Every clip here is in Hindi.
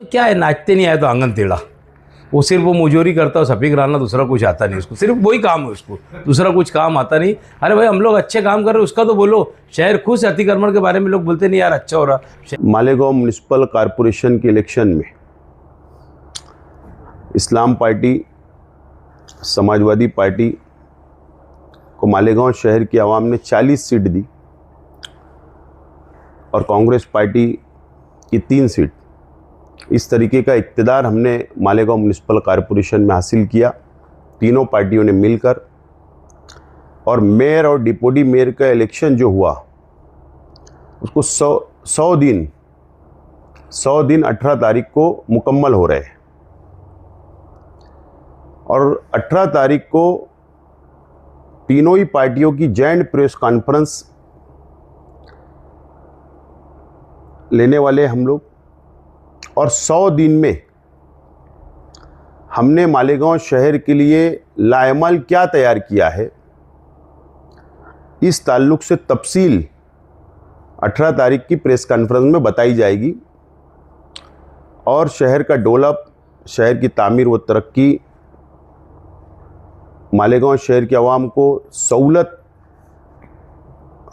क्या है, नाचते नहीं आए तो आंगन टेढ़ा। वो सिर्फ वो मुजोरी करता है, सफी कराना, दूसरा कुछ आता नहीं उसको, सिर्फ वही काम है उसको, दूसरा कुछ काम आता नहीं। अरे भाई हम लोग अच्छे काम कर रहे हैं उसका तो बोलो। शहर खुश है, अतिक्रमण के बारे में लोग बोलते नहीं यार अच्छा हो रहा। मालेगांव म्युनिसिपल कॉरपोरेशन के इलेक्शन में इस्लाम पार्टी, समाजवादी पार्टी को मालेगांव शहर की आवाम ने 40 सीट दी और कांग्रेस पार्टी की 3 सीट। इस तरीके का इक़्तिदार हमने मालेगांव म्युनिसिपल कॉरपोरेशन में हासिल किया तीनों पार्टियों ने मिलकर। और मेयर और डिप्टी मेयर का इलेक्शन जो हुआ उसको 100 दिन 18 तारीख को मुकम्मल हो रहे हैं और 18 तारीख को तीनों ही पार्टियों की जॉइंट प्रेस कॉन्फ्रेंस लेने वाले हम लोग। और 100 दिन में हमने मालेगांव शहर के लिए लाएमाल क्या तैयार किया है, इस ताल्लुक से तफसील 18 तारीख की प्रेस कॉन्फ्रेंस में बताई जाएगी। और शहर का डेवलप, शहर की तामीर व तरक्की, मालेगांव शहर के आवाम को सहूलत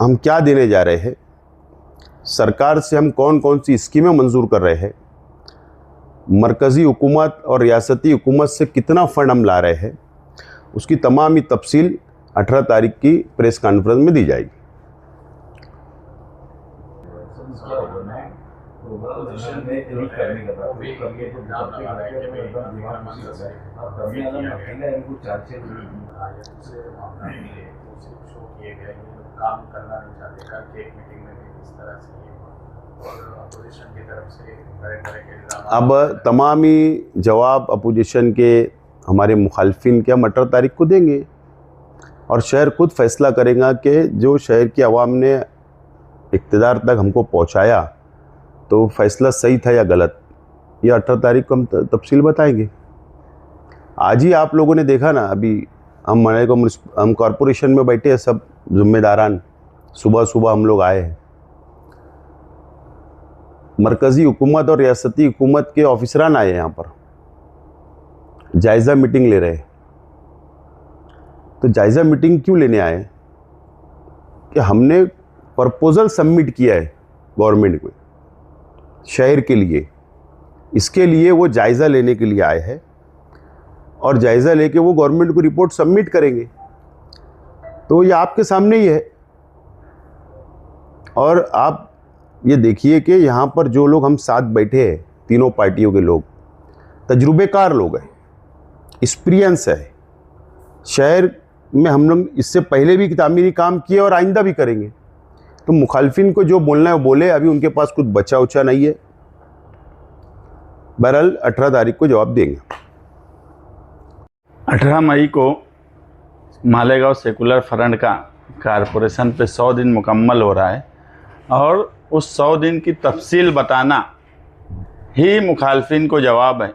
हम क्या देने जा रहे हैं, सरकार से हम कौन कौन सी स्कीमें मंजूर कर रहे हैं, मरकज़ी हुकूमत और रियासती हुकूमत से कितना फ़ंड हम ला रहे हैं, उसकी तमाम ही तफसील 18 तारीख की प्रेस कॉन्फ्रेंस में दी जाएगी। अब तमाम ही जवाब अपोजिशन के, हमारे मुखालफिन के हम 18 तारीख को देंगे और शहर खुद फैसला करेगा कि जो शहर की आवाम ने इक़्तिदार तक हमको पहुंचाया तो फैसला सही था या गलत, ये 18 तारीख को हम तफसील बताएंगे। आज ही आप लोगों ने देखा ना, अभी हम कॉरपोरेशन में बैठे हैं सब ज़िम्मेदारान, सुबह सुबह हम लोग आए हैं, मरकज़ी हुकूमत और रियासती हुकूमत के ऑफिसरान आए हैं यहाँ पर, जायज़ा मीटिंग ले रहे हैं। तो जायज़ा मीटिंग क्यों लेने आए कि हमने प्रपोज़ल सबमिट किया है गवर्नमेंट को शहर के लिए, इसके लिए वो जायज़ा लेने के लिए आए हैं और जायज़ा लेके वो गवर्नमेंट को रिपोर्ट सबमिट करेंगे। तो ये आपके सामने ही है और आप ये देखिए कि यहाँ पर जो लोग हम साथ बैठे हैं, तीनों पार्टियों के लोग तजुर्बेकार लोग हैं, एक्सपीरियंस है। शहर में हम लोग इससे पहले भी तामीरी काम किए और आइंदा भी करेंगे। तो मुखालफिन को जो बोलना है वो बोले, अभी उनके पास कुछ बचा उचा नहीं है। बहरहाल 18 तारीख को जवाब देंगे। 18 मई को मालेगांव सेकुलर फ्रंट का कॉरपोरेशन पे 100 दिन मुकम्मल हो रहा है और उस 100 दिन की तफसील बताना ही मुखालफिन को जवाब है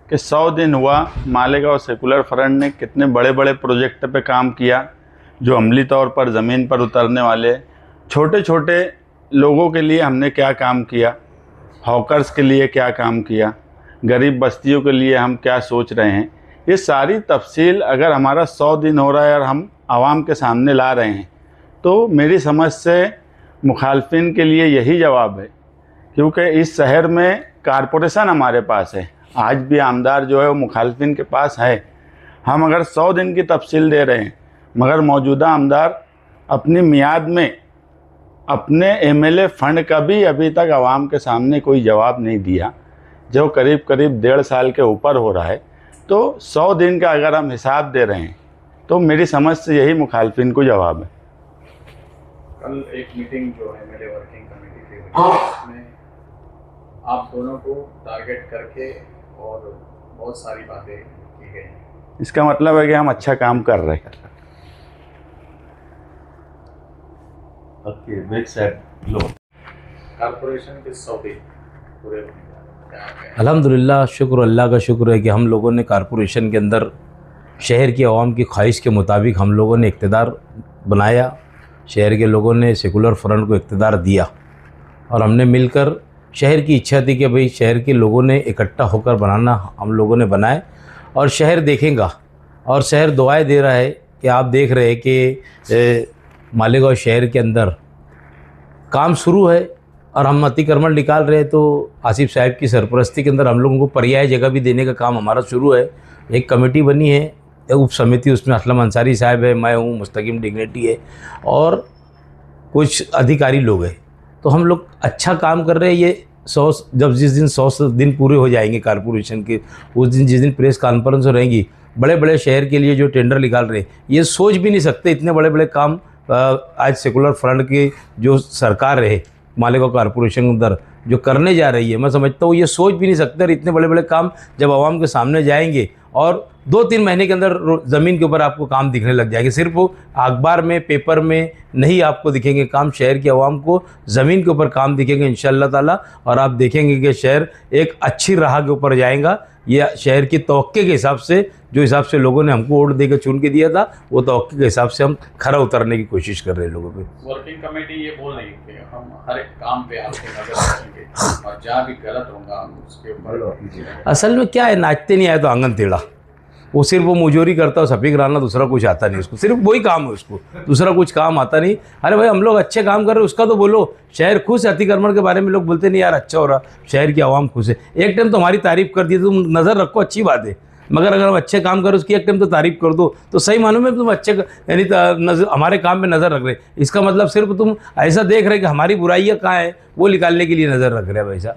कि 100 दिन हुआ, मालेगांव सेकुलर फ्रंट ने कितने बड़े बड़े प्रोजेक्ट पे काम किया जो अमली तौर पर ज़मीन पर उतरने वाले, छोटे छोटे लोगों के लिए हमने क्या काम किया, हॉकर्स के लिए क्या काम किया, गरीब बस्तियों के लिए हम क्या सोच रहे हैं, ये सारी तफसील अगर हमारा 100 दिन हो रहा है और हम आवाम के सामने ला रहे हैं तो मेरी समझ से मुखालफिन के लिए यही जवाब है। क्योंकि इस शहर में कॉरपोरेशन हमारे पास है, आज भी आमदार जो है वो मुखालफिन के पास है। हम अगर 100 दिन की तफसील दे रहे हैं मगर मौजूदा आमदार अपनी मियाद में अपने एमएलए फंड का भी अभी तक आवाम के सामने कोई जवाब नहीं दिया, जो करीब करीब 1.5 साल के ऊपर हो रहा है। तो 100 दिन का अगर हम हिसाब दे रहे हैं तो मेरी समझ से यही मुखालफिन को जवाब है। कल एक मीटिंग जो एमएलए वर्किंग कमेटी थी उसमें आप दोनों को टारगेट करके और बहुत सारी बातें की गई। इसका मतलब है कि हम अच्छा काम कर रहे हैं। कॉरपोरेशन के 100 दिन पूरे होने जा रहे हैं। अल्हम्दुलिल्लाह, शुक्र अल्लाह का शुक्र है कि हम लोगों ने कॉरपोरेशन के अंदर शहर की आवाम की ख्वाहिश के मुताबिक हम लोगों ने इक़्तिदार बनाया। शहर के लोगों ने सेकुलर फ्रंट को इक़्तिदार दिया और हमने मिलकर शहर की इच्छा थी कि भाई शहर के लोगों ने इकट्ठा होकर बनाना, हम लोगों ने बनाए और शहर देखेगा और शहर दुआएं दे रहा है कि आप देख रहे हैं कि मालेगांव शहर के अंदर काम शुरू है और हम अतिक्रमण निकाल रहे हैं। तो आसिफ साहब की सरपरस्ती के अंदर हम लोगों को पर्याय जगह भी देने का काम हमारा शुरू है। एक कमेटी बनी है, उप समिति, उसमें असलम अंसारी साहब है, मैं हूँ, मुस्तकीम डिग्नेटी है और कुछ अधिकारी लोग हैं। तो हम लोग अच्छा काम कर रहे हैं। ये 100 जब जिस दिन 100 दिन पूरे हो जाएंगे कॉरपोरेशन के, उस दिन जिस दिन प्रेस कॉन्फ्रेंस रहेंगी, बड़े बड़े शहर के लिए जो टेंडर निकाल रहे हैं, ये सोच भी नहीं सकते इतने बड़े बड़े काम आज सेकुलर फ्रंट की जो सरकार है मालेगांव कॉरपोरेशन के अंदर जो करने जा रही है, मैं समझता हूँ ये सोच भी नहीं सकते। और इतने बड़े बड़े काम जब आवाम के सामने जाएंगे और 2-3 महीने के अंदर ज़मीन के ऊपर आपको काम दिखने लग जाएंगे। सिर्फ अखबार में, पेपर में नहीं आपको दिखेंगे काम, शहर की आवाम को ज़मीन के ऊपर काम दिखेंगे इंशाअल्लाह ताला। और आप देखेंगे कि शहर एक अच्छी राह के ऊपर जाएगा। ये शहर की तवक्के के हिसाब से, जो हिसाब से लोगों ने हमको वोट देकर चुन के दिया था, वो तवक्के के हिसाब से हम खरा उतरने की कोशिश कर रहे हैं लोगों पे। वर्किंग कमेटी ये बोल रही है कि हम हर एक काम पे आपकी नजर रखेंगे और जहाँ भी गलत होगा हम उसके ऊपर। असल में क्या है, नाचते नहीं आए तो आंगन टेढ़ा। वो सिर्फ वो मुजोरी करता है, सफी कराना, दूसरा कुछ आता नहीं उसको, सिर्फ वही काम है उसको, दूसरा कुछ काम आता नहीं। अरे भाई हम लोग अच्छे काम कर रहे हैं उसका तो बोलो। शहर खुश है, अतिक्रमण के बारे में लोग बोलते नहीं यार अच्छा हो रहा, शहर की आवाम खुश है। एक टाइम तो हमारी तारीफ कर दी, तुम नज़र रखो, अच्छी बात है, मगर अगर हम अच्छे काम करें उसकी एक टाइम तो तारीफ कर दो, तो सही मानों में तुम अच्छे यानी हमारे काम पे नज़र रख रहे। इसका मतलब सिर्फ तुम ऐसा देख रहे कि हमारी बुराइयाँ कहाँ हैं वो निकालने के लिए नज़र रख रहे हैं। वैसा